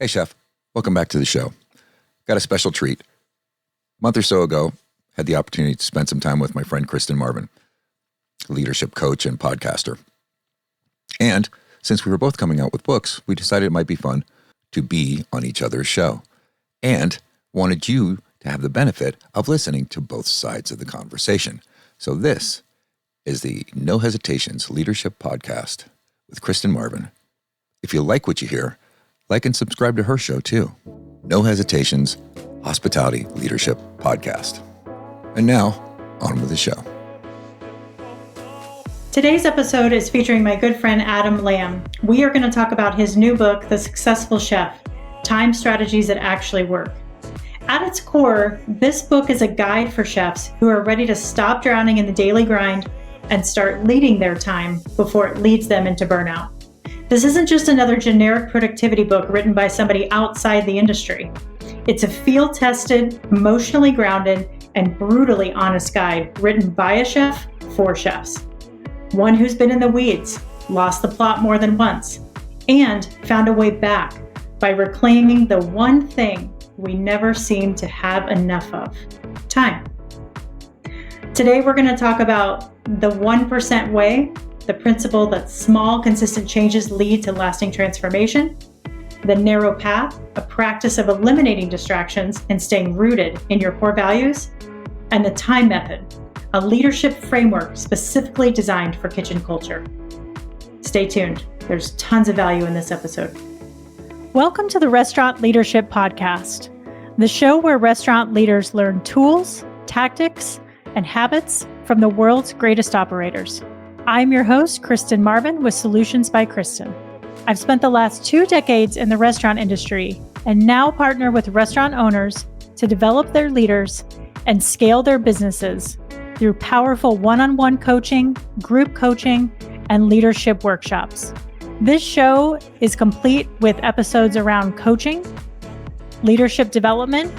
Hey, Chef. Welcome back to the show. Got a special treat. A month or so ago, had the opportunity to spend some time with my friend Kristen Marvin, leadership coach and podcaster. And since we were both coming out with books, we decided it might be fun to be on each other's show and wanted you to have the benefit of listening to both sides of the conversation. So this is the No Hesitations Leadership Podcast with Kristen Marvin. If you like what you hear, like and subscribe to her show too. No Hesitations Hospitality Leadership Podcast. And now, on with the show. Today's episode is featuring my good friend Adam Lamb. We are going to talk about his new book, The Successful Chef: Time Strategies That Actually Work. At its core, this book is a guide for chefs who are ready to stop drowning in the daily grind and start leading their time before it leads them into burnout. This isn't just another generic productivity book written by somebody outside the industry. It's a field-tested, emotionally grounded, and brutally honest guide written by a chef for chefs. One who's been in the weeds, lost the plot more than once, and found a way back by reclaiming the one thing we never seem to have enough of: time. Today we're going to talk about the 1% way, the principle that small, consistent changes lead to lasting transformation, the narrow path, a practice of eliminating distractions and staying rooted in your core values, and the time method, a leadership framework specifically designed for kitchen culture. Stay tuned. There's tons of value in this episode. Welcome to the Restaurant Leadership Podcast, the show where restaurant leaders learn tools, tactics, and habits from the world's greatest operators. I'm your host, Kristen Marvin, with Solutions by Kristen. I've spent the last 2 decades in the restaurant industry and now partner with restaurant owners to develop their leaders and scale their businesses through powerful one-on-one coaching, group coaching, and leadership workshops. This show is complete with episodes around coaching, leadership development,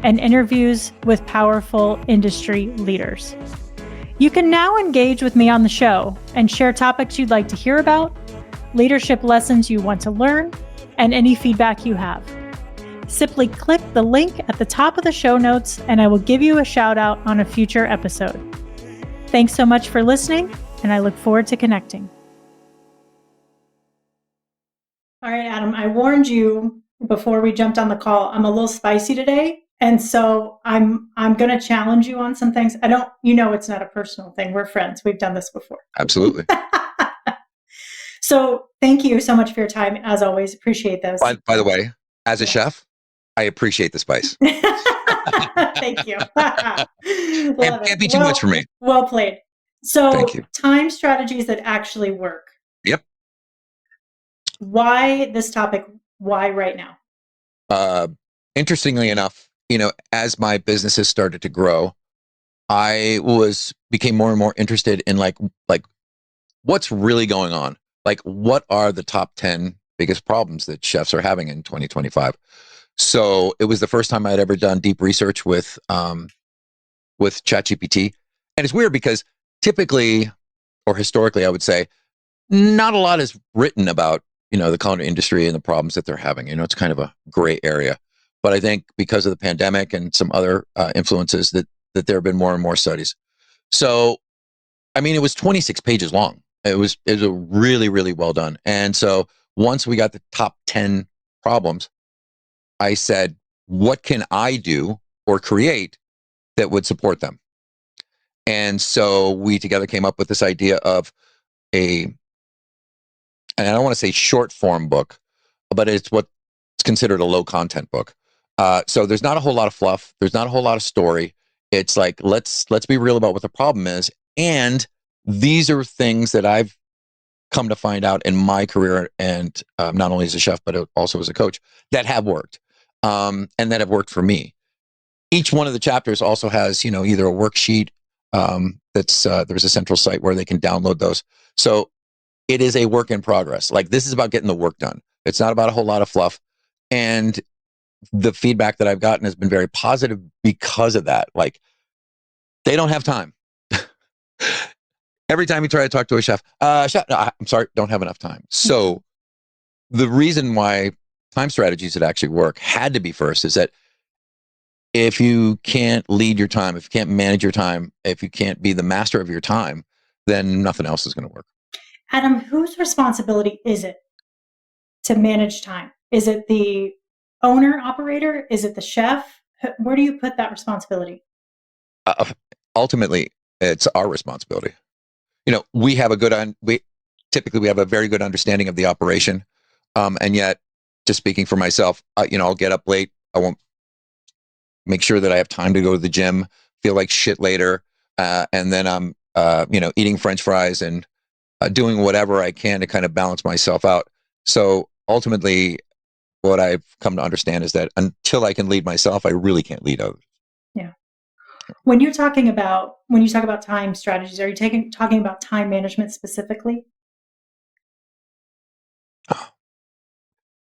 and interviews with powerful industry leaders. You can now engage with me on the show and share topics you'd like to hear about, leadership lessons you want to learn, and any feedback you have. Simply click the link at the top of the show notes and I will give you a shout out on a future episode. Thanks so much for listening, and I look forward to connecting. All right, Adam, I warned you before we jumped on the call, I'm a little spicy today. And so I'm going to challenge you on some things. It's not a personal thing. We're friends. We've done this before. Absolutely. So thank you so much for your time. As always, appreciate this. By the way, as a chef, I appreciate the spice. Thank you. Can't be too much for me. Well played. So Thank you. Time strategies that actually work. Yep. Why this topic? Why right now? Interestingly enough, as my businesses started to grow, I became more and more interested in like what's really going on. Like, what are the top 10 biggest problems that chefs are having in 2025? So it was the first time I'd ever done deep research with ChatGPT. And it's weird because typically, or historically, I would say, not a lot is written about, the culinary industry and the problems that they're having. It's kind of a gray area. But I think because of the pandemic and some other influences that there have been more and more studies. So, it was 26 pages long. It was a really, really well done. And so once we got the top 10 problems, I said, what can I do or create that would support them? And so we together came up with this idea of and I don't want to say short form book, but it's what's considered a low content book. So there's not a whole lot of fluff. There's not a whole lot of story. It's like, let's be real about what the problem is. And these are things that I've come to find out in my career, and not only as a chef, but also as a coach, that have worked, and that have worked for me. Each one of the chapters also has, either a worksheet there's a central site where they can download those. So it is a work in progress. Like, this is about getting the work done. It's not about a whole lot of fluff. And the feedback that I've gotten has been very positive because of that. Like, they don't have time. Every time you try to talk to a chef, no, I'm sorry, don't have enough time. So the reason why time strategies that actually work had to be first is that if you can't lead your time, if you can't manage your time, if you can't be the master of your time, then nothing else is going to work. Adam, whose responsibility is it to manage time? Is it the owner operator? Is it the chef? Where do you put that responsibility? Ultimately, it's our responsibility. We have we have a very good understanding of the operation, and yet, just speaking for myself, I'll get up late. I won't make sure that I have time to go to the gym. Feel like shit later, and then I'm eating French fries and doing whatever I can to kind of balance myself out. So ultimately, what I've come to understand is that until I can lead myself, I really can't lead others. Yeah. When you talk about time strategies, are you talking about time management specifically?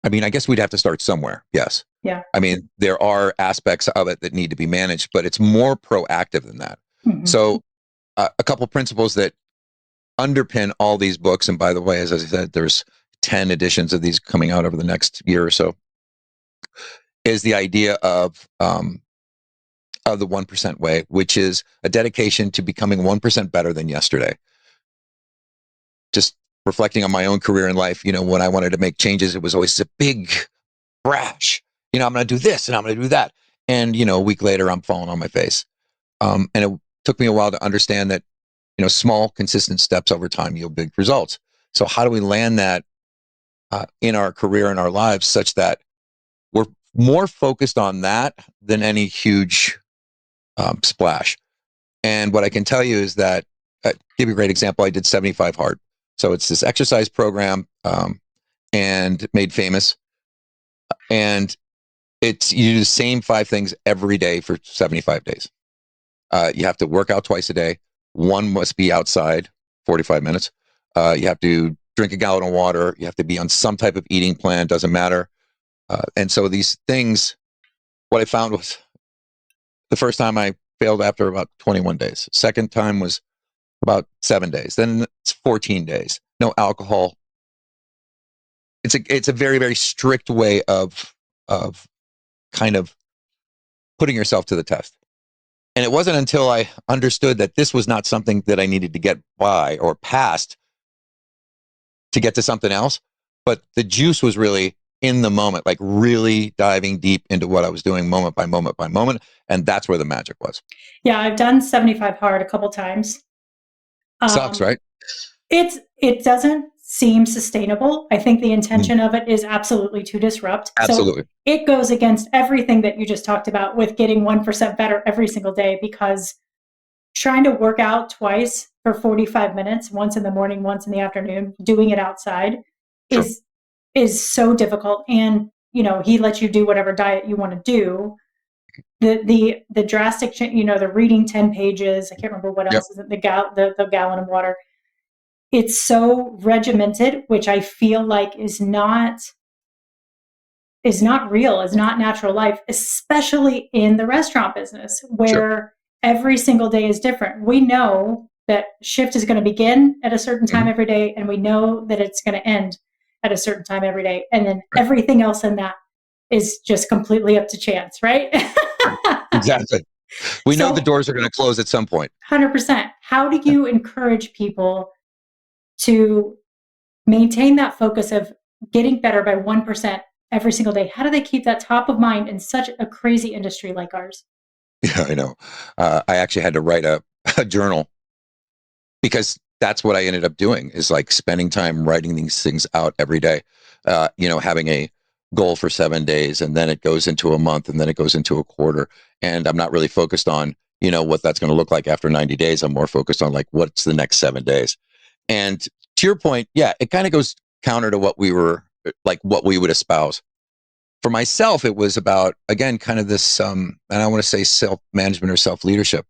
I mean, I guess we'd have to start somewhere. Yes. Yeah. I mean, there are aspects of it that need to be managed, but it's more proactive than that. Mm-hmm. So, a couple principles that underpin all these books, and by the way, as I said, there's 10 editions of these coming out over the next year or so, is the idea of the 1% way, which is a dedication to becoming 1% better than yesterday. Just reflecting on my own career in life, when I wanted to make changes, it was always a big brash. I'm going to do this and I'm going to do that. And, a week later, I'm falling on my face. And it took me a while to understand that, small, consistent steps over time yield big results. So how do we land that in our career and our lives such that we're more focused on that than any huge splash? And what I can tell you is that, give you a great example, I did 75 hard. So it's this exercise program and made famous. And you do the same 5 things every day for 75 days. You have to work out twice a day. One must be outside, 45 minutes. You have to drink a gallon of water. You have to be on some type of eating plan, doesn't matter. And so these things, what I found was the first time I failed after about 21 days. Second time was about 7 days. Then it's 14 days. No alcohol. It's a very, very strict way of kind of putting yourself to the test. And it wasn't until I understood that this was not something that I needed to get by or past to get to something else, but the juice was really in the moment, like really diving deep into what I was doing moment by moment by moment. And that's where the magic was. Yeah, I've done 75 hard a couple times. Sucks, right? It doesn't seem sustainable. I think the Mm, intention of it is absolutely to disrupt. So absolutely. it goes against everything that you just talked about with getting 1% better every single day, because trying to work out twice for 45 minutes, once in the morning, once in the afternoon, doing it outside True. is so difficult. And he lets you do whatever diet you want to do. The drastic change, the reading 10 pages, I can't remember what Yep. else is it, the gallon of water. It's so regimented, which I feel like is not real, is not natural life, especially in the restaurant business Sure. where every single day is different. We know that shift is going to begin at a certain time Hmm. every day, and we know that it's going to end at a certain time every day. And then Right. everything else in that is just completely up to chance, right? Right. Exactly. We know the So, doors are going to close at some point. 100%. How do you encourage people to maintain that focus of getting better by 1% every single day? How do they keep that top of mind in such a crazy industry like ours? Yeah, I know. I actually had to write a journal because that's what I ended up doing is like spending time writing these things out every day. Having a goal for 7 days and then it goes into a month and then it goes into a quarter. And I'm not really focused on, what that's going to look like after 90 days. I'm more focused on like, what's the next 7 days? And to your point, yeah, it kind of goes counter to what we would espouse. For myself, it was about, again, kind of this, and I want to say self management or self leadership.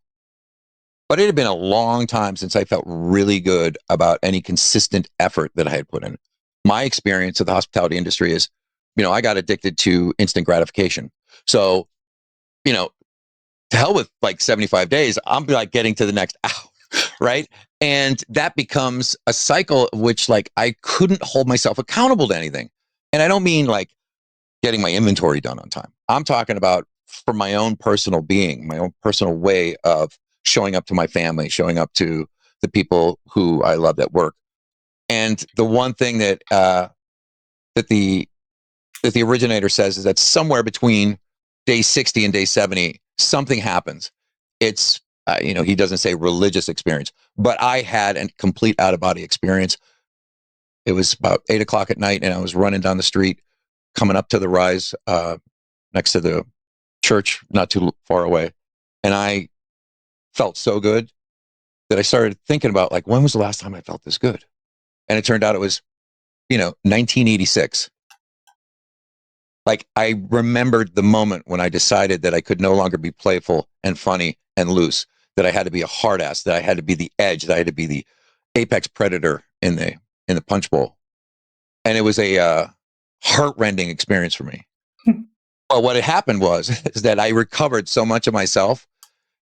But it had been a long time since I felt really good about any consistent effort that I had put in. My experience of the hospitality industry is, I got addicted to instant gratification. So, you know, to hell with like 75 days, I'm like getting to the next hour, right? And that becomes a cycle of which like I couldn't hold myself accountable to anything. And I don't mean like getting my inventory done on time. I'm talking about for my own personal being, my own personal way of showing up to my family, showing up to the people who I love at work. And the one thing that that the originator says is that somewhere between day 60 and day 70, something happens. It's he doesn't say religious experience, but I had a complete out of body experience. It was about 8 o'clock at night, and I was running down the street, coming up to the rise next to the church, not too far away, and I felt so good that I started thinking about, like, when was the last time I felt this good? And it turned out it was 1986. Like, I remembered the moment when I decided that I could no longer be playful and funny and loose, that I had to be a hard ass, that I had to be the edge, that I had to be the apex predator in the punch bowl. And it was a heart-rending experience for me. But what had happened was is that I recovered so much of myself.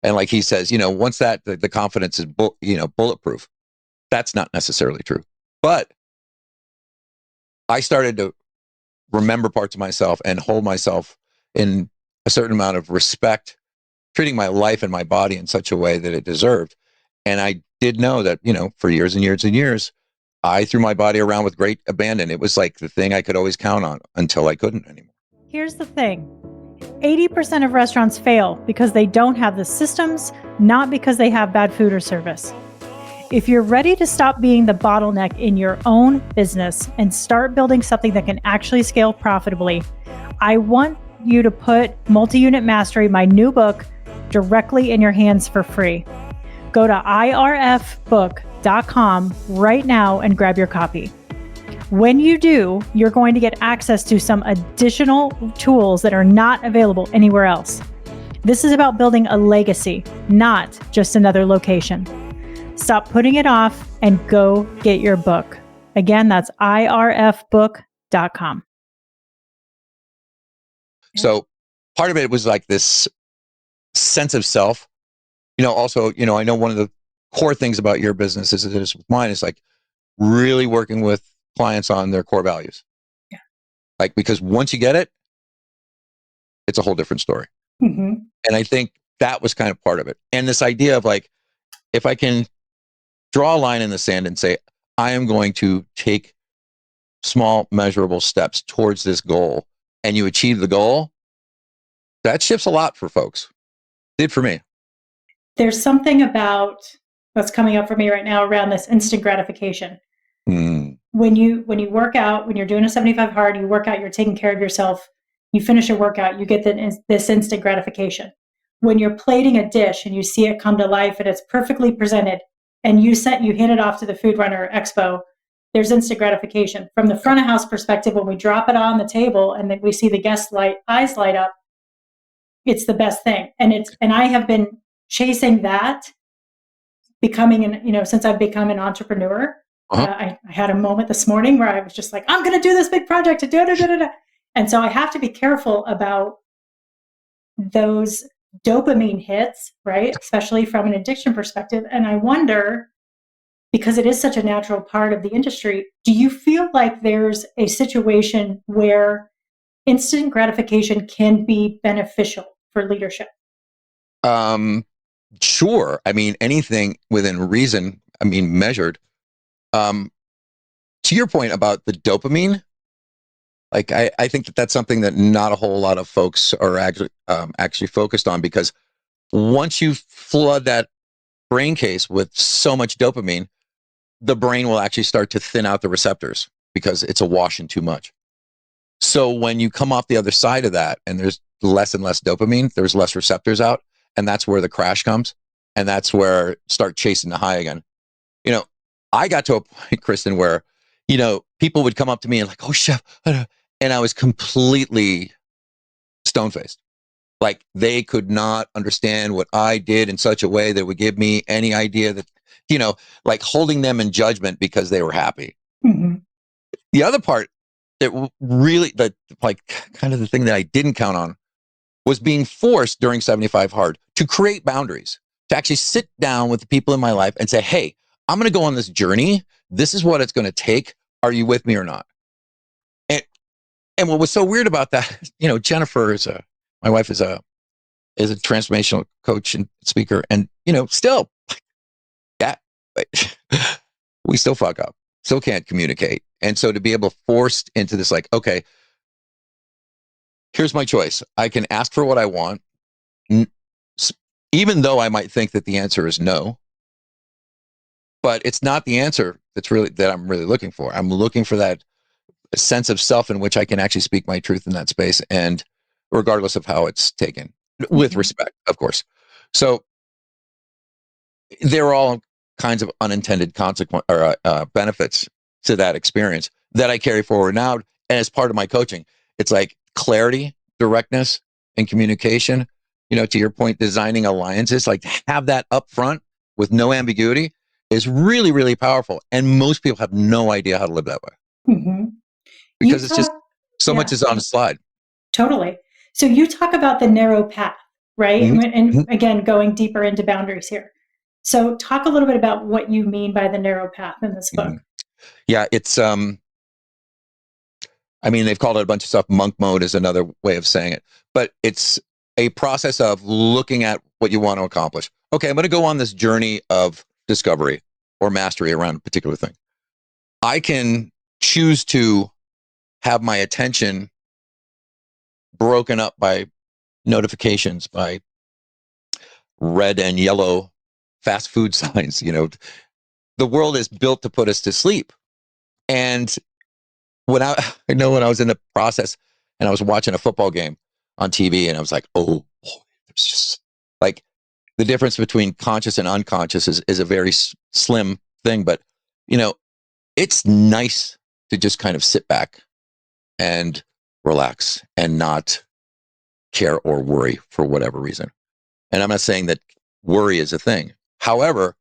And like he says, once that the confidence is bulletproof, that's not necessarily true. But I started to remember parts of myself and hold myself in a certain amount of respect, treating my life and my body in such a way that it deserved. And I did know that, for years and years and years, I threw my body around with great abandon. It was like the thing I could always count on until I couldn't anymore. Here's the thing. 80% of restaurants fail because they don't have the systems, not because they have bad food or service. If you're ready to stop being the bottleneck in your own business and start building something that can actually scale profitably, I want you to put Multi-Unit Mastery, my new book, directly in your hands for free. Go to irfbook.com right now and grab your copy. When you do, you're going to get access to some additional tools that are not available anywhere else. This is about building a legacy, not just another location. Stop putting it off and go get your book. Again, that's irfbook.com. So part of it was like this sense of self. Also, I know one of the core things about your business is with mine is like really working with clients on their core values. Yeah. Like, because once you get it, it's a whole different story. Mm-hmm. And I think that was kind of part of it. And this idea of like, if I can draw a line in the sand and say, I am going to take small measurable steps towards this goal, and you achieve the goal, that shifts a lot for folks. It did for me. There's something about what's coming up for me right now around this instant gratification. When you work out, when you're doing a 75 hard, you work out, you're taking care of yourself, you finish a workout, you get this instant gratification. When you're plating a dish and you see it come to life and it's perfectly presented, and you hand it off to the food runner expo, there's instant gratification. From the front of house perspective, when we drop it on the table and then we see the guests' eyes light up, it's the best thing. And I have been chasing that, since I've become an entrepreneur. I had a moment this morning where I was just like, I'm going to do this big project. And so I have to be careful about those dopamine hits, right? Especially from an addiction perspective. And I wonder, because it is such a natural part of the industry, do you feel like there's a situation where instant gratification can be beneficial for leadership? Sure. I mean, anything within reason, measured. To your point about the dopamine, like I think that's something that not a whole lot of folks are actually focused on, because once you flood that brain case with so much dopamine, the brain will actually start to thin out the receptors because it's awash in too much. So when you come off the other side of that and there's less and less dopamine, there's less receptors out, and that's where the crash comes, and that's where start chasing the high again. I got to a point, Kristen, where people would come up to me and like, "Oh, chef," and I was completely stone-faced. Like, they could not understand what I did in such a way that would give me any idea that, like holding them in judgment because they were happy. Mm-hmm. The other part that really, like kind of the thing that I didn't count on, was being forced during 75 hard to create boundaries, to actually sit down with the people in my life and say, hey, I'm going to go on this journey. This is what it's going to take. Are you with me or not? And And what was so weird about that, Jennifer my wife is a transformational coach and speaker, and still, yeah, we still fuck up, still can't communicate, and so to be able to force into this, like, okay, here's my choice. I can ask for what I want, even though I might think that the answer is no, but it's not the answer that I'm really looking for. I'm looking for that sense of self in which I can actually speak my truth in that space, and regardless of how it's taken, with Mhm. respect, of course. So there are all kinds of unintended consequence or benefits to that experience that I carry forward now. And as part of my coaching, it's like clarity, directness, and communication. To your point, designing alliances, like have that up front with no ambiguity is really, really powerful. And most people have no idea how to live that way Mhm. You because it's just talk, so much yeah, is on a slide. totally. So you talk about the narrow path, right? Mhm. And Mhm. again, going deeper into boundaries here. So talk a little bit about what you mean by the narrow path in this book. Mhm. Yeah, it's I mean, they've called it a bunch of stuff. Monk mode is another way of saying it, but it's a process of looking at what you want to accomplish. Okay, I'm going to go on this journey of discovery or mastery around a particular thing. I can choose to have my attention broken up by notifications, by red and yellow fast food signs. The world is built to put us to sleep. And when I was in the process and I was watching a football game on TV, and I was like, oh boy, there's just like the difference between conscious and unconscious is a very slim thing. But, you know, it's nice to just kind of sit back and relax and not care or worry for whatever reason. And I'm not saying that worry is a thing. However,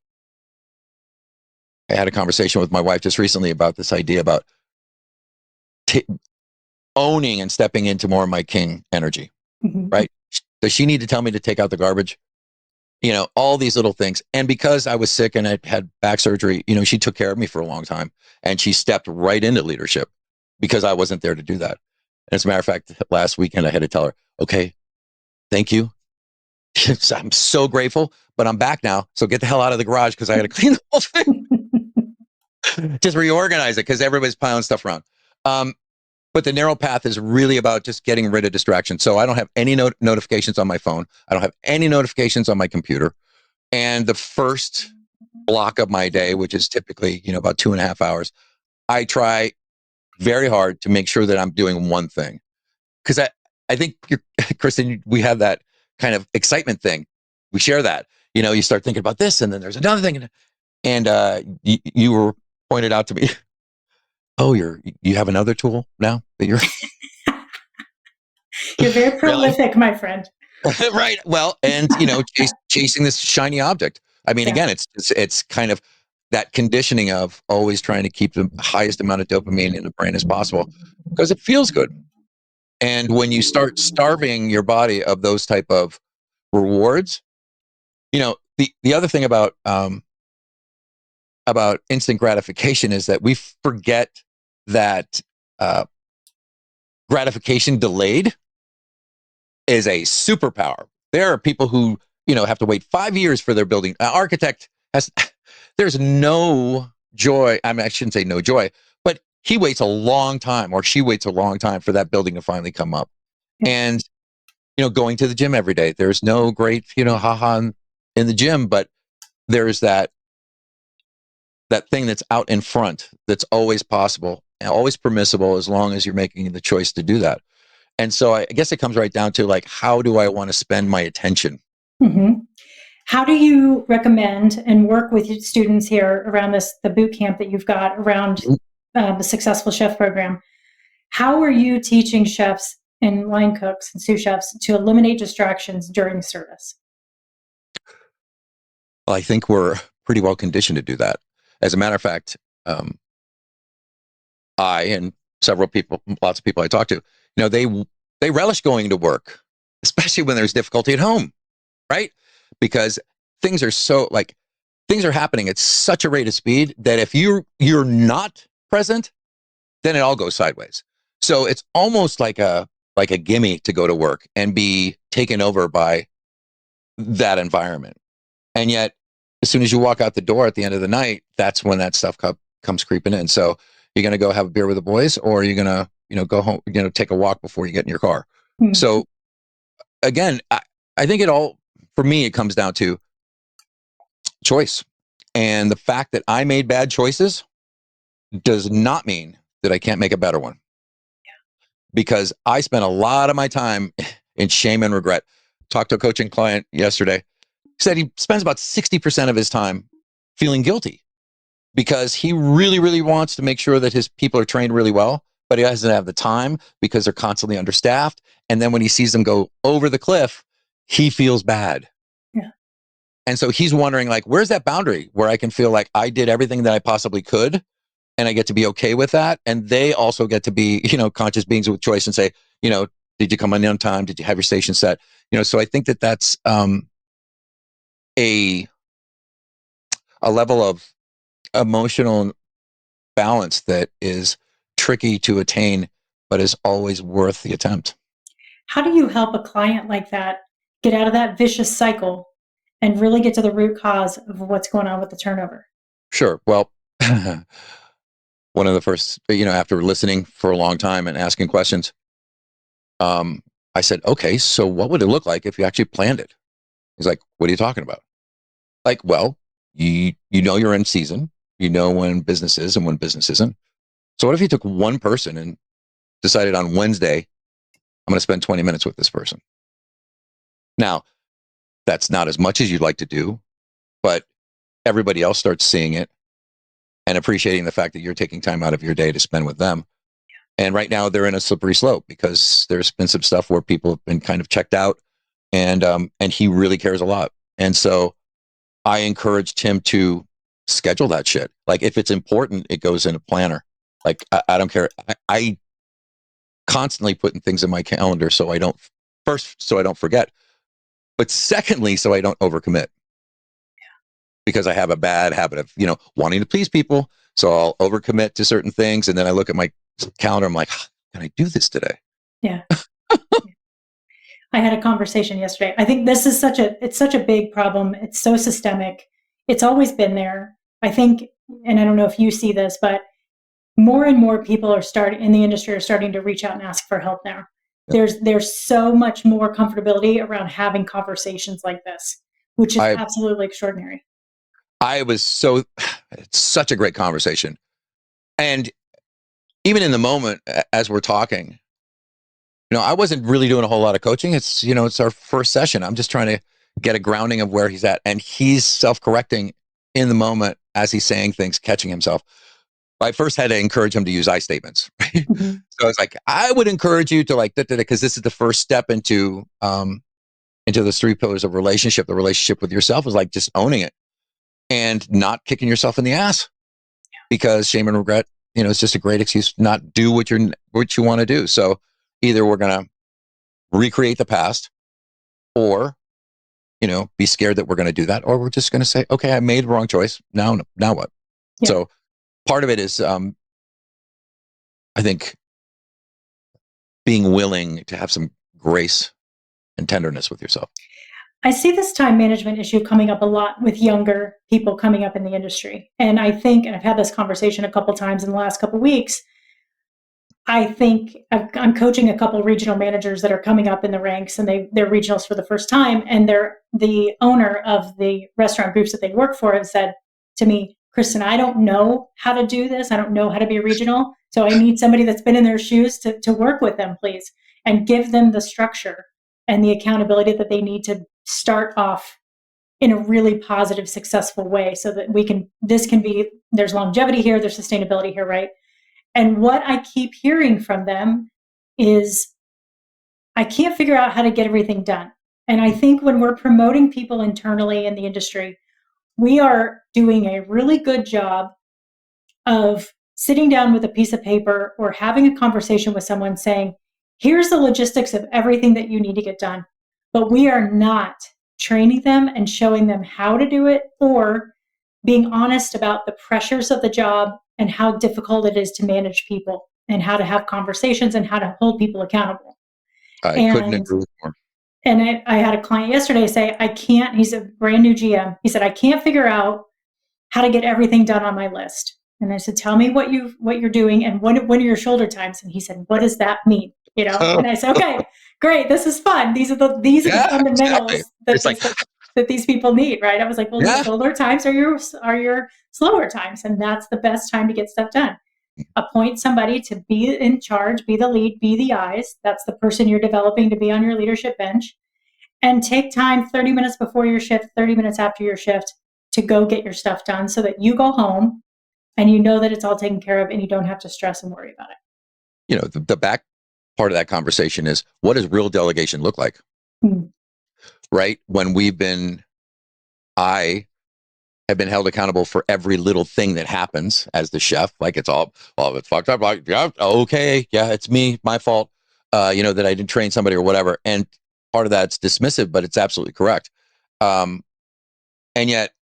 I had a conversation with my wife just recently about this idea about t- owning and stepping into more of my king energy, Mhm. right? Does she need to tell me to take out the garbage? All these little things. And because I was sick and I had back surgery, she took care of me for a long time, and she stepped right into leadership because I wasn't there to do that. And as a matter of fact, last weekend I had to tell her, okay, thank you. I'm so grateful, but I'm back now. So get the hell out of the garage because I got to clean the whole thing. Just reorganize it because everybody's piling stuff around. Um, but the narrow path is really about just getting rid of distractions. So I don't have any notifications on my phone. I don't have any notifications on my computer. And the first block of my day, which is typically, about 2.5 hours, I try very hard to make sure that I'm doing one thing. Because I think, Kristen, we have that kind of excitement thing. We share that. You start thinking about this, and then there's another thing. And you were pointed out to me, oh, you have another tool now that you're You're very really prolific, my friend. right. Well, and chasing this shiny object. I mean, Yeah. again, it's kind of that conditioning of always trying to keep the highest amount of dopamine in the brain as possible because it feels good. And when you start starving your body of those type of rewards, the other thing about instant gratification is that we forget that uh, gratification delayed is a superpower. There are people who, have to wait 5 years for their building. An architect has, there's no joy. I mean, I shouldn't say no joy, but he waits a long time or she waits a long time for that building to finally come up. Yeah. And, going to the gym every day, there's no great, haha in the gym, but there's that thing that's out in front that's always possible and always permissible as long as you're making the choice to do that. And so I guess it comes right down to like, how do I want to spend my attention? Mhm. How do you recommend and work with your students here around the boot camp that you've got around the Successful Chef program? How are you teaching chefs and line cooks and sous chefs to eliminate distractions during service? Well, I think we're pretty well conditioned to do that. As a matter of fact, um, I and several people, lots of people I talk to, they relish going to work, especially when there's difficulty at home, right? Because things are things are happening at such a rate of speed that if you're not present, then it all goes sideways. So it's almost like a gimme to go to work and be taken over by that environment. And yet, as soon as you walk out the door at the end of the night, that's when that stuff comes creeping in. So you're going to go have a beer with the boys, or you're going to, go home, take a walk before you get in your car. Hmm. So again, I think for me, it comes down to choice. And the fact that I made bad choices does not mean that I can't make a better one, because I spent a lot of my time in shame and regret. Talked to a coaching client yesterday. He said he spends about 60% of his time feeling guilty because he really, really wants to make sure that his people are trained really well, but he doesn't have the time because they're constantly understaffed. And then when he sees them go over the cliff, he feels bad. Yeah. And so he's wondering, like, where's that boundary where I can feel like I did everything that I possibly could and I get to be okay with that? And they also get to be, conscious beings with choice and say, did you come in on time? Did you have your station set? So I think that that's a level of emotional balance that is tricky to attain, but is always worth the attempt. How do you help a client like that get out of that vicious cycle and really get to the root cause of what's going on with the turnover? Sure. Well, one of the first, after listening for a long time and asking questions, I said, okay, so what would it look like if you actually planned it? He's like, what are you talking about? Like, well, you're in season, when business is and when business isn't. So what if you took one person and decided on Wednesday, I'm going to spend 20 minutes with this person? Now, that's not as much as you'd like to do, but everybody else starts seeing it and appreciating the fact that you're taking time out of your day to spend with them. And right now they're in a slippery slope because there's been some stuff where people have been kind of checked out, and he really cares a lot. And so I encouraged him to schedule that shit. Like, if it's important, it goes in a planner. Like, I don't care. I constantly putting things in my calendar so I don't forget, but secondly, so I don't overcommit, because I have a bad habit of, wanting to please people. So I'll overcommit to certain things. And then I look at my calendar. I'm like, can I do this today? Yeah. I had a conversation yesterday. I think this is it's such a big problem. It's so systemic. It's always been there. I think, and I don't know if you see this, but more and more people in the industry are starting to reach out and ask for help now. Yeah. There's so much more comfortability around having conversations like this, which is absolutely extraordinary. It's such a great conversation. And even in the moment, as we're talking, I wasn't really doing a whole lot of coaching. It's our first session. I'm just trying to get a grounding of where he's at. And he's self-correcting in the moment as he's saying things, catching himself. I first had to encourage him to use I statements. Right? Mm-hmm. So I was like, I would encourage you to because this is the first step into those 3 pillars of relationship. The relationship with yourself is like just owning it and not kicking yourself in the ass, because shame and regret, it's just a great excuse to not do what you want to do. So either we're going to recreate the past, or, be scared that we're going to do that, or we're just going to say, okay, I made the wrong choice. Now what? Yeah. So part of it is, I think, being willing to have some grace and tenderness with yourself. I see this time management issue coming up a lot with younger people coming up in the industry. And I think, and I've had this conversation a couple times in the last couple weeks, I think I'm coaching a couple regional managers that are coming up in the ranks, and they're regionals for the first time. And the owner of the restaurant groups that they work for has said to me, Kristen, I don't know how to do this. I don't know how to be a regional. So I need somebody that's been in their shoes to work with them, please, and give them the structure and the accountability that they need to start off in a really positive, successful way, so that there's longevity here, there's sustainability here, right? And what I keep hearing from them is, I can't figure out how to get everything done. And I think when we're promoting people internally in the industry, we are doing a really good job of sitting down with a piece of paper or having a conversation with someone saying, here's the logistics of everything that you need to get done. But we are not training them and showing them how to do it, or being honest about the pressures of the job and how difficult it is to manage people. and how to have conversations and how to hold people accountable. I couldn't And agree with more. I had a client yesterday say, I can't, he's a brand new GM. He said, I can't figure out how to get everything done on my list. And I said, tell me what you're doing and when are your shoulder times? And he said, what does that mean? And I said, okay, great. This is fun. These are the Yeah, exactly. fundamentals It's like, that these people need, right? I was like, well, your yeah, shoulder times are your slower times. And that's the best time to get stuff done. Appoint somebody to be in charge, be the lead, be the eyes. That's the person you're developing to be on your leadership bench. And take time 30 minutes before your shift, 30 minutes after your shift to go get your stuff done so that you go home and you know that it's all taken care of and you don't have to stress and worry about it. The back part of that conversation is, what does real delegation look like? Mm. Right? I have been held accountable for every little thing that happens as the chef. Like it's fucked up. Like, yeah, okay. Yeah, it's me, my fault. That I didn't train somebody or whatever. And part of that's dismissive, but it's absolutely correct. And yet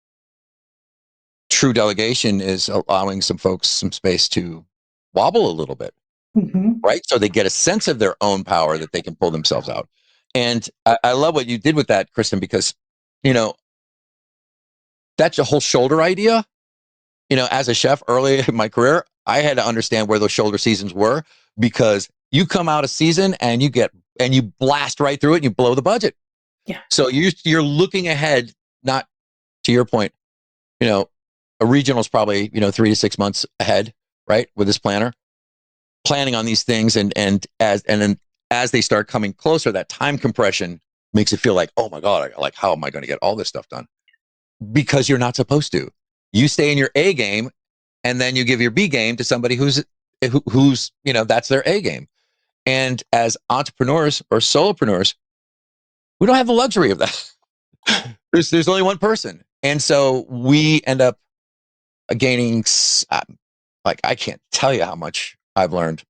true delegation is allowing some folks some space to wobble a little bit. Mm-hmm. Right? So they get a sense of their own power that they can pull themselves out. And I love what you did with that, Kristen, because, that's a whole shoulder idea. As a chef early in my career, I had to understand where those shoulder seasons were, because you come out of season and you blast right through it and you blow the budget. Yeah. So you're looking ahead, not to your point, a regional is probably, 3 to 6 months ahead, right? With this planner, planning on these things. And then as they start coming closer, that time compression makes it feel like, oh my God, like, how am I going to get all this stuff done? Because you're not supposed to. You stay in your A game, and then you give your B game to somebody who's that's their A game. And as entrepreneurs or solopreneurs, we don't have the luxury of that. There's only one person, and so we end up gaining. Like, I can't tell you how much I've learned,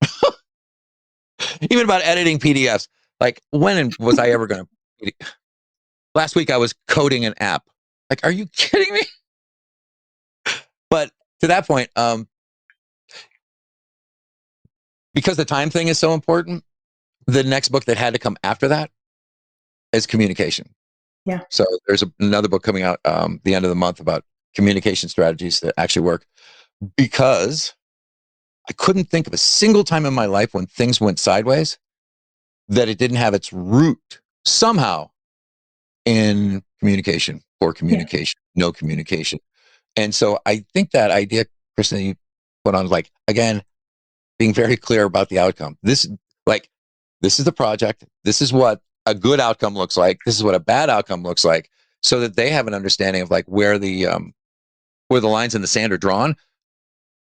even about editing PDFs. Like, when was I ever going to? Last week I was coding an app. Like, are you kidding me? But to that point, because the time thing is so important, the next book that had to come after that is communication. Yeah. So there's another book coming out the end of the month about communication strategies that actually work, because I couldn't think of a single time in my life when things went sideways that it didn't have its root somehow in communication, poor communication, no communication. And so I think that idea, Kristen, you put on, like, again, being very clear about the outcome. This is the project. This is what a good outcome looks like. This is what a bad outcome looks like, so that they have an understanding of, like, where the lines in the sand are drawn.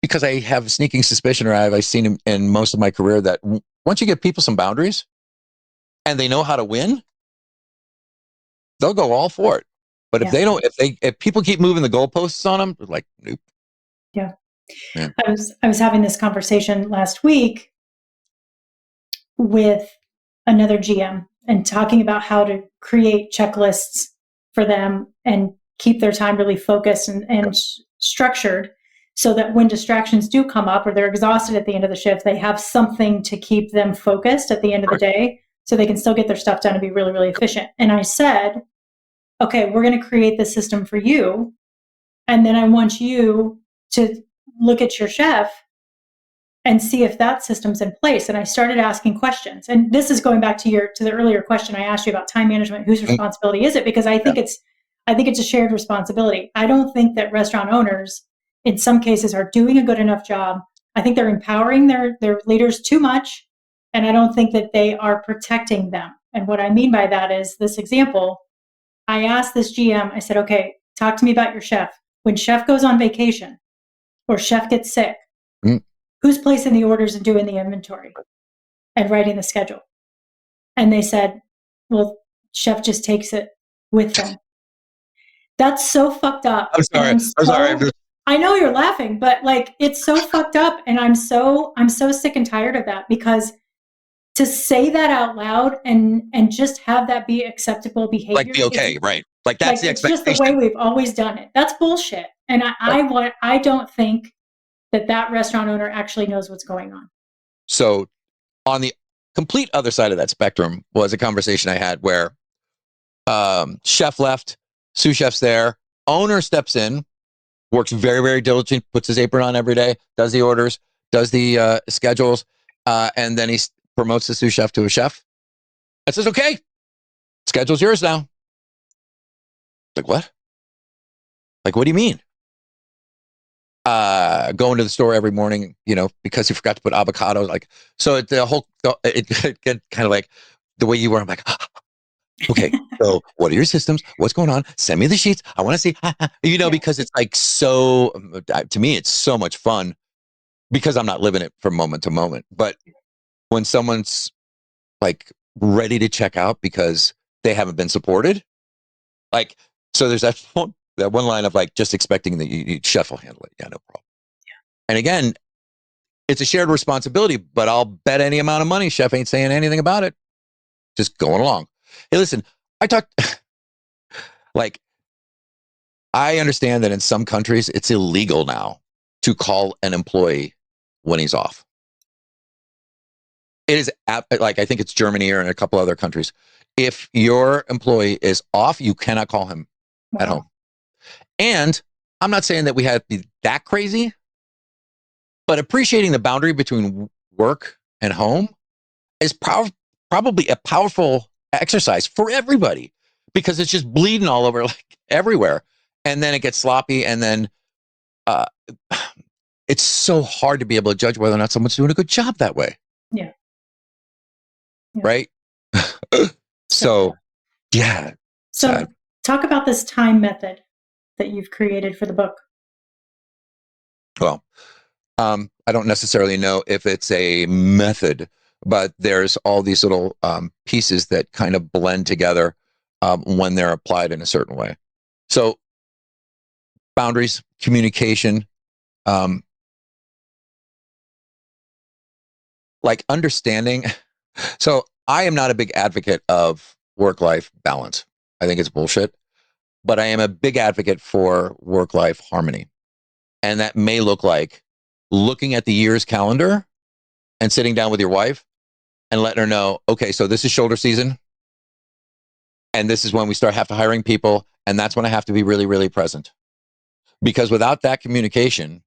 Because I have a sneaking suspicion, or I've seen in most of my career, that once you give people some boundaries and they know how to win, they'll go all for it. But if they don't, if people keep moving the goalposts on them, they're like, nope. Yeah. Man. I was having this conversation last week with another GM and talking about how to create checklists for them and keep their time really focused and structured, so that when distractions do come up or they're exhausted at the end of the shift, they have something to keep them focused at the end of the day, so they can still get their stuff done and be really, really efficient. And I said, okay, we're going to create this system for you. And then I want you to look at your chef and see if that system's in place. And I started asking questions. And this is going back to the earlier question I asked you about time management. Whose responsibility is it? Because I think it's a shared responsibility. I don't think that restaurant owners, in some cases, are doing a good enough job. I think they're empowering their leaders too much. And I don't think that they are protecting them. And what I mean by that is this example. I asked this GM, I said, okay, talk to me about your chef. When chef goes on vacation or chef gets sick, who's placing the orders and doing the inventory and writing the schedule? And they said, well, chef just takes it with them. That's so fucked up. I'm sorry. I'm sorry. I know you're laughing, but, like, it's so fucked up. And I'm so sick and tired of that, because to say that out loud and just have that be acceptable behavior. Like, be okay, right? Like, that's the expectation. It's just the way we've always done it. That's bullshit. And I don't think that restaurant owner actually knows what's going on. So on the complete other side of that spectrum was a conversation I had where chef left, sous chef's there, owner steps in, works very, very diligent, puts his apron on every day, does the orders, does the schedules, and then he promotes the sous chef to a chef. I says, okay, schedule's yours now. Like, what? Like, what do you mean? Going to the store every morning, because you forgot to put avocado. Like, so it get kind of like the way you were. I'm like, okay, so what are your systems? What's going on? Send me the sheets. I want to see, Yeah. because it's like so, to me, it's so much fun because I'm not living it from moment to moment. But when someone's like ready to check out because they haven't been supported, like, so there's that one line of like just expecting that you chef will handle it. Yeah, no problem. And again, it's a shared responsibility, but I'll bet any amount of money chef ain't saying anything about it. Just going along. Hey, listen, I talked like I understand that in some countries it's illegal now to call an employee when he's off. It is like I think it's Germany or in a couple other countries. If your employee is off, you cannot call him at Wow. home. And I'm not saying that we have to be that crazy, but appreciating the boundary between work and home is probably a powerful exercise for everybody because it's just bleeding all over like everywhere. And then it gets sloppy. And then uh, it's so hard to be able to judge whether or not someone's doing a good job that way. Yeah. Yeah. Right. So, So, yeah, so sad. talk about this time method that you've created for the book. Well, I don't necessarily know if it's a method, but there's all these little pieces that kind of blend together when they're applied in a certain way. So, boundaries, communication, um, like understanding. So, I am not a big advocate of work life balance. I think it's bullshit, but I am a big advocate for work life harmony. And that may look like looking at the year's calendar and sitting down with your wife and letting her know, okay, so this is shoulder season. And this is when we start have to hiring people. And that's when I have to be really, really present. Because without that communication,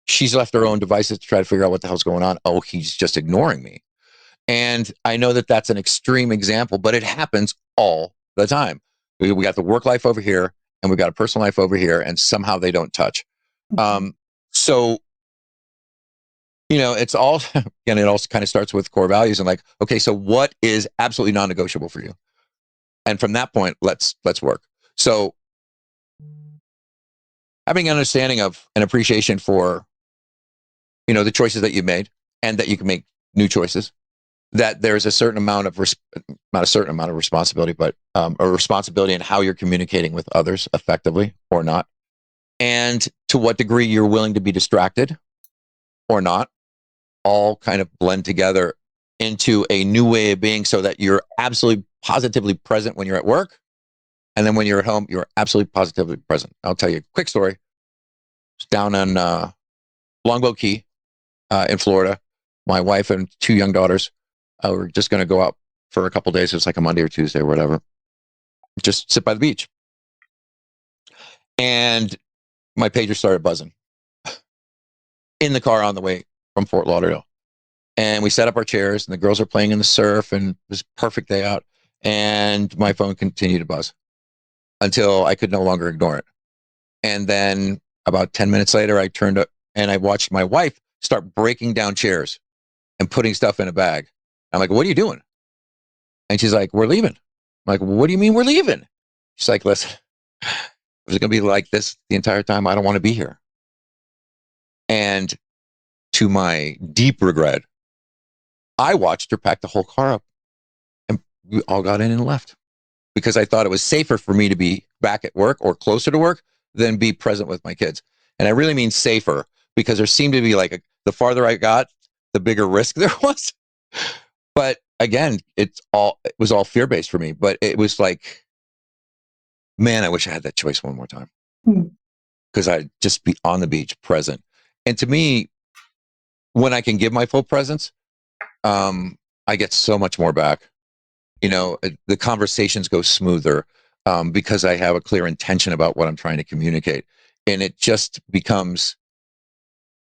she's left her own devices to try to figure out what the hell's going on. Oh, he's just ignoring me. And I know that that's an extreme example, but it happens all the time. We got the work life over here and we got a personal life over here, and somehow they don't touch. Mhm. Um, so, it's all, again, it also kind of starts with core values and like, okay, so what is absolutely non negotiable for you? And from that point, let's work. So having an understanding of an appreciation for the choices that you've made and that you can make new choices, that there's a certain amount of not a certain amount of responsibility, but a responsibility in how you're communicating with others effectively or not, and to what degree you're willing to be distracted or not, all kind of blend together into a new way of being so that you're absolutely positively present when you're at work. And then when you're at home, you're absolutely positively present. I'll tell you a quick story. It's down on Longboat Key in Florida. My wife and two young daughters were just going to go out for a couple days. It was like a Monday or Tuesday or whatever. Just sit by the beach. And my pager started buzzing in the car on the way from Fort Lauderdale. And we set up our chairs and the girls are playing in the surf and it was a perfect day out. And my phone continued to buzz until I could no longer ignore it. And then about 10 minutes later, I turned up and I watched my wife start breaking down chairs and putting stuff in a bag. I'm like, what are you doing? And she's like, we're leaving. I'm like, what do you mean we're leaving? She's like, listen, if it's going to be like this the entire time, I don't want to be here. And to my deep regret, I watched her pack the whole car up and we all got in and left because I thought it was safer for me to be back at work or closer to work than be present with my kids. And I really mean safer because there seemed to be like the farther I got, the bigger risk there was. But again, it was all fear based for me. But it was like, man, I wish I had that choice one more time Hmm. because I'd just be on the beach present. And to me, when I can give my full presence, I get so much more back. The conversations go smoother because I have a clear intention about what I'm trying to communicate. And it just becomes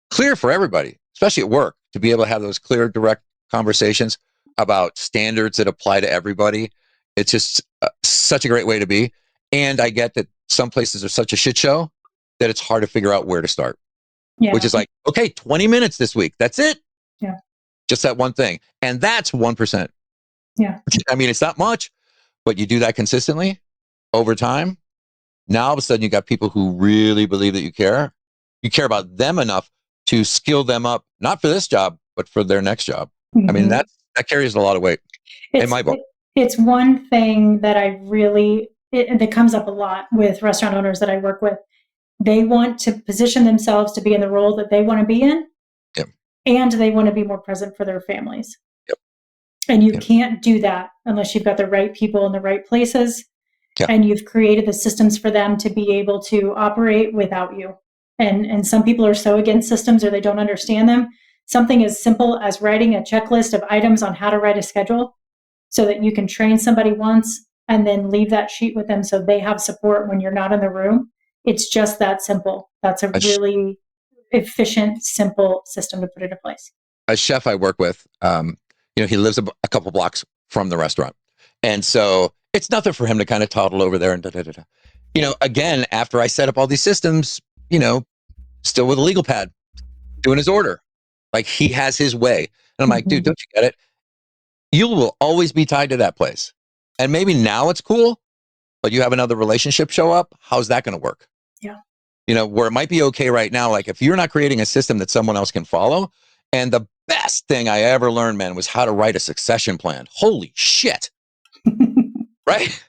clear for everybody, especially at work, to be able to have those clear, direct conversations about standards that apply to everybody. It's just such a great way to be. And I get that some places are such a shit show that it's hard to figure out where to start, which Yeah. is like, okay, 20 minutes this week. That's it. Yeah. Just that one thing. And that's 1%. Yeah. I mean, it's not much, but you do that consistently over time. Now all of a sudden you got people who really believe that you care. You care about them enough to skill them up, not for this job, but for their next job. I mean, that carries a lot of weight in my book. It's one thing that that comes up a lot with restaurant owners that I work with. They want to position themselves to be in the role that they want to be in. Yep. And they want to be more present for their families. Yep. And you can't do that unless you've got the right people in the right places. Yep. And you've created the systems for them to be able to operate without you. And some people are so against systems or they don't understand them. Something as simple as writing a checklist of items on how to write a schedule so that you can train somebody once and then leave that sheet with them so they have support when you're not in the room. It's just that simple. That's a really efficient, simple system to put into place. A chef I work with, he lives a couple blocks from the restaurant. And so it's nothing for him to kind of toddle over there and da-da-da-da. Again, after I set up all these systems, still with a legal pad, doing his order. Like he has his way. And I'm like, dude, don't you get it? You will always be tied to that place. And maybe now it's cool, but you have another relationship show up. How's that going to work? Yeah. Where it might be okay right now, like if you're not creating a system that someone else can follow. And the best thing I ever learned, man, was how to write a succession plan. Holy shit. Right?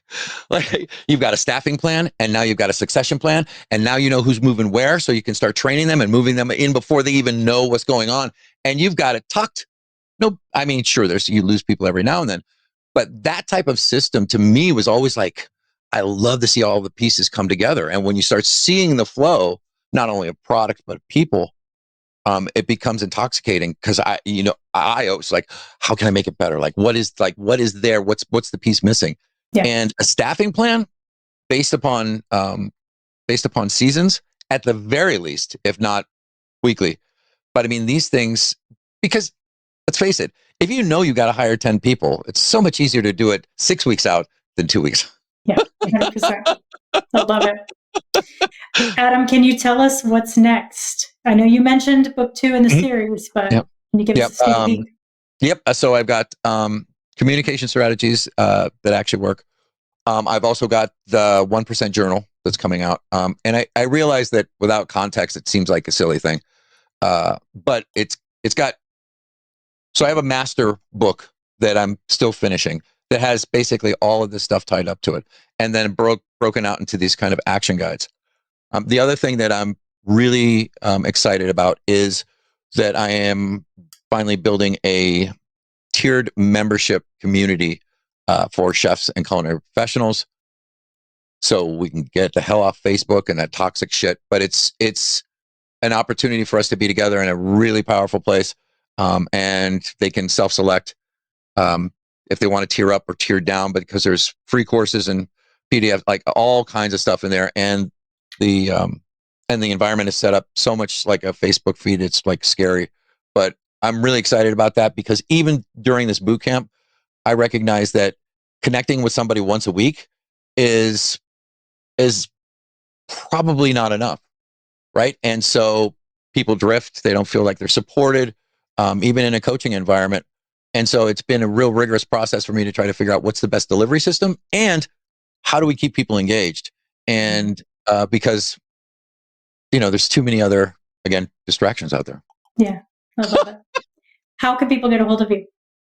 Like you've got a staffing plan and now you've got a succession plan and now you know who's moving where so you can start training them and moving them in before they even know what's going on. And you've got it tucked. No, I mean, sure, you lose people every now and then, but that type of system to me was always like, I love to see all the pieces come together. And when you start seeing the flow, not only of product, but of people, it becomes intoxicating because I was like, how can I make it better? What is there? What's the piece missing? Yeah. And a staffing plan based upon seasons at the very least, if not weekly. But I mean, these things, because let's face it, if you know you got to hire 10 people, it's so much easier to do it 6 weeks out than 2 weeks. Yeah, 100%. I love it. Adam, can you tell us what's next? I know you mentioned book 2 in the series, but can you give us a sneak peek? Yep. So I've got communication strategies that actually work. I've also got the 1% journal that's coming out. And I realize that without context, it seems like a silly thing. But it's got, so I have a master book that I'm still finishing that has basically all of this stuff tied up to it. And then broken out into these kind of action guides. The other thing that I'm really excited about is that I am finally building a tiered membership community for chefs and culinary professionals, so we can get the hell off Facebook and that toxic shit. But it's an opportunity for us to be together in a really powerful place, and they can self-select if they want to tier up or tier down. But because there's free courses and PDF, like all kinds of stuff in there, and the environment is set up so much like a Facebook feed. It's like scary, but I'm really excited about that because even during this boot camp, I recognize that connecting with somebody once a week is probably not enough, right? And so people drift. They don't feel like they're supported, even in a coaching environment. And so it's been a real rigorous process for me to try to figure out what's the best delivery system and how do we keep people engaged. And because there's too many other, again, distractions out there. Yeah, I love it. How can people get a hold of you?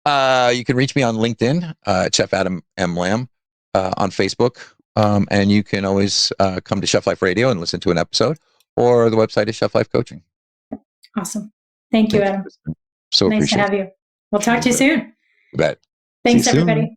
You can reach me on LinkedIn, Chef Adam M. Lamb, on Facebook. And you can always come to Chef Life Radio and listen to an episode, or the website is Chef Life Coaching. Awesome. Thank you, Adam. So nice to have you. We'll talk to you soon. You bet. Thanks, everybody.